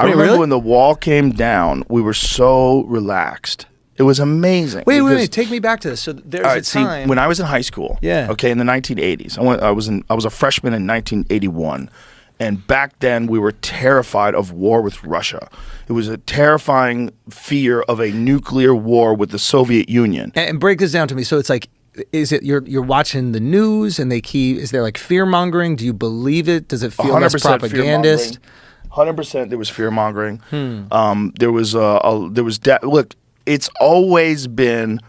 I remember really? when the wall came down, we were so relaxed. It was amazing. Wait. Take me back to this. So there's a time. See, when I was in high school, okay, in the 1980s, I was a freshman in 1981. And back then, we were terrified of war with Russia. It was a terrifying fear of a nuclear war with the Soviet Union. And break this down to me. So it's like, is it you're watching the news and is there like fear mongering? Do you believe it? Does it feel less propagandist? 100% there was fear mongering. Look, it's always been,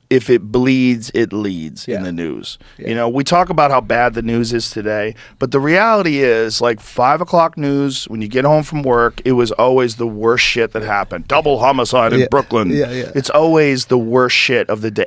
if it bleeds, it leads in the news. Yeah. You know, we talk about how bad the news is today, but the reality is, like 5 o'clock news, when you get home from work, it was always the worst shit that happened. Double homicide in Brooklyn. It's always the worst shit of the day.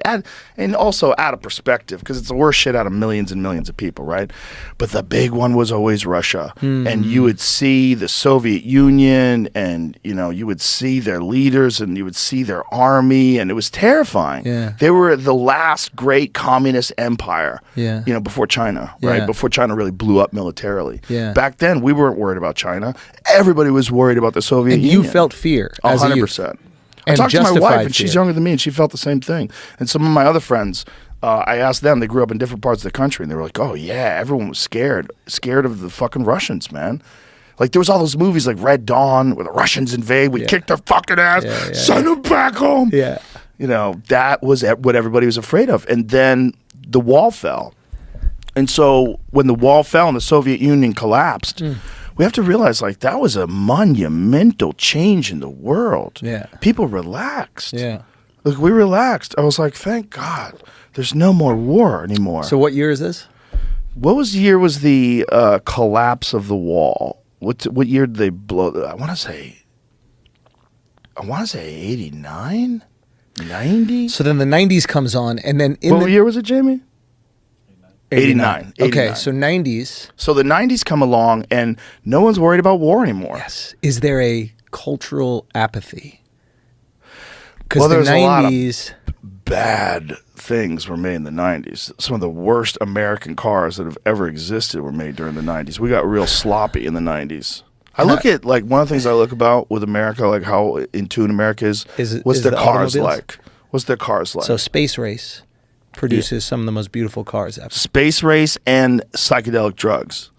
And also out of perspective, because it's the worst shit out of millions and millions of people, right? But the big one was always Russia. And you would see the Soviet Union, and, you know, you would see their leaders, and you would see their army, and it was terrifying. They were the last great communist empire, you know, before China, right? Before China really blew up militarily. Back then, we weren't worried about China. Everybody was worried about the Soviet Union. And you felt fear as 100%. I talked to my wife, and she's younger than me, and she felt the same thing. And some of my other friends, I asked them, they grew up in different parts of the country, and they were like, oh, yeah, everyone was scared of the fucking Russians, man. Like, there was all those movies like Red Dawn, where the Russians invade, we kick their fucking ass, send them back home. You know, that was what everybody was afraid of. And then the wall fell. And so when the wall fell and the Soviet Union collapsed, we have to realize, like, that was a monumental change in the world. People relaxed. Look, we relaxed. I was like, thank God, there's no more war anymore. So what year is this? What year was the collapse of the wall? What year did they blow? I want to say 89? 90? So then the 90s comes on, and then what year was it, Jamie? 89. Okay, so 90s. So the 90s come along, and no one's worried about war anymore. Yes. Is there a cultural apathy? Because well, the there's 90s... a lot of bad things were made in the 90s. Some of the worst American cars that have ever existed were made during the 90s. We got real sloppy in the 90s. I look at, like, one of the things I look about with America, like how in tune America is what's their cars like? What's their cars like? So Space Race produces some of the most beautiful cars ever. Space Race and psychedelic drugs.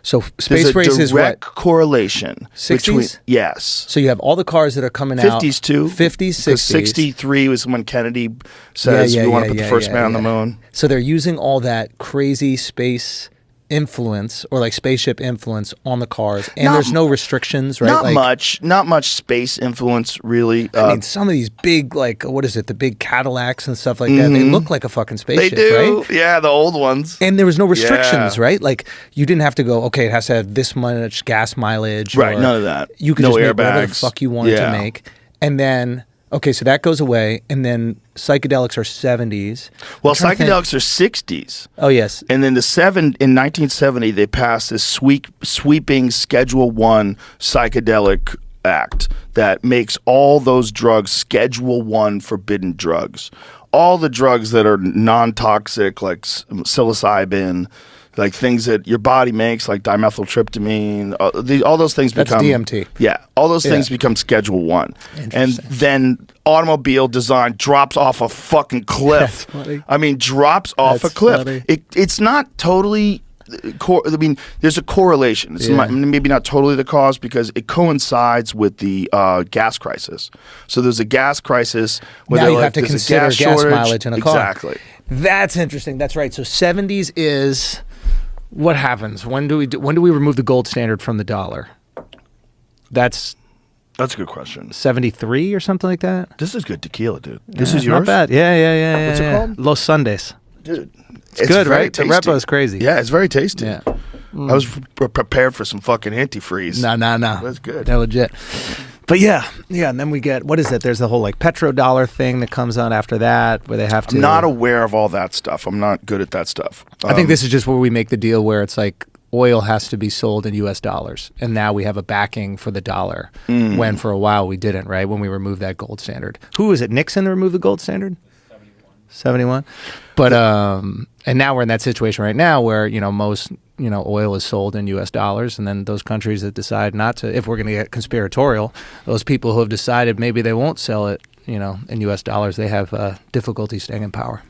So Space Race is what? Direct correlation. 60s? Yes. So you have all the cars that are coming out. 50s too. 50s, 60s. Because 63 was when Kennedy says we want to put the first man on the moon. So they're using all that crazy space influence, or like spaceship influence, on the cars, and there's no restrictions, right? Not much space influence, really. I mean, some of these big, like, what is it, the big Cadillacs and stuff like that, they look like a fucking spaceship, they do, right? Yeah, the old ones. And there was no restrictions, right? Like, you didn't have to go, okay, it has to have this much gas mileage, right? None of that. You could just make whatever the fuck you wanted to make, and then. Okay, so that goes away, and then psychedelics are 70s. Well, psychedelics are 60s. Oh, yes. And then in 1970, they passed this sweeping Schedule 1 psychedelic act that makes all those drugs Schedule 1 forbidden drugs. All the drugs that are non-toxic, like psilocybin, like things that your body makes, like dimethyltryptamine, all those things become... That's DMT. Yeah, all those things become Schedule 1. And then automobile design drops off a fucking cliff. That's funny. I mean, drops off a cliff. It's not totally... I mean, there's a correlation. It's maybe not totally the cause, because it coincides with the gas crisis. So there's a gas crisis where now you have to consider gas mileage in a car. Exactly. That's interesting. That's right. So 70s is... What happens? When do we remove the gold standard from the dollar? That's a good question. 73 or something like that? This is good tequila, dude. This is yours? Not bad. Yeah. What's it called? Los Sundays. Dude. It's good, right? Tasty. The repo is crazy. Yeah, it's very tasty. Yeah. I was prepared for some fucking antifreeze. No. That's good. They're legit. But yeah, and then we get, what is it? There's the whole like petrodollar thing that comes on after that, where they have to... I'm not aware of all that stuff. I'm not good at that stuff. I think this is just where we make the deal where it's like oil has to be sold in US dollars, and now we have a backing for the dollar, when for a while we didn't, right? When we removed that gold standard. Who was it, Nixon that removed the gold standard? 71. But and now we're in that situation right now where most oil is sold in U.S. dollars, and then those countries that decide not to, if we're going to get conspiratorial, those people who have decided maybe they won't sell it, in U.S. dollars, they have difficulty staying in power.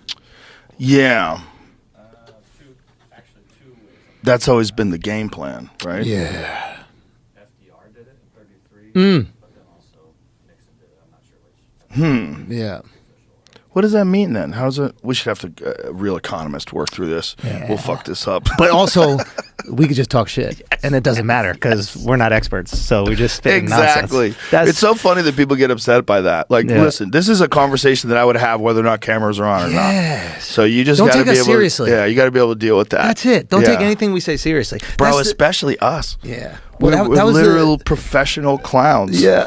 Yeah. That's always been the game plan, right? Yeah. FDR did it in 33, but then also Nixon did it. I'm not sure which. Yeah. What does that mean then? How's it? We should have a real economist work through this. Yeah. We'll fuck this up. But also, we could just talk shit, and it doesn't matter because we're not experts. So we just spit exactly. nonsense. It's so funny that people get upset by that. Like, listen, this is a conversation that I would have whether or not cameras are on or not. So you just don't gotta take be us able seriously. To, you got to be able to deal with that. That's it. Don't take anything we say seriously, bro. Especially us. Yeah. We're That was literal professional clowns. Yeah.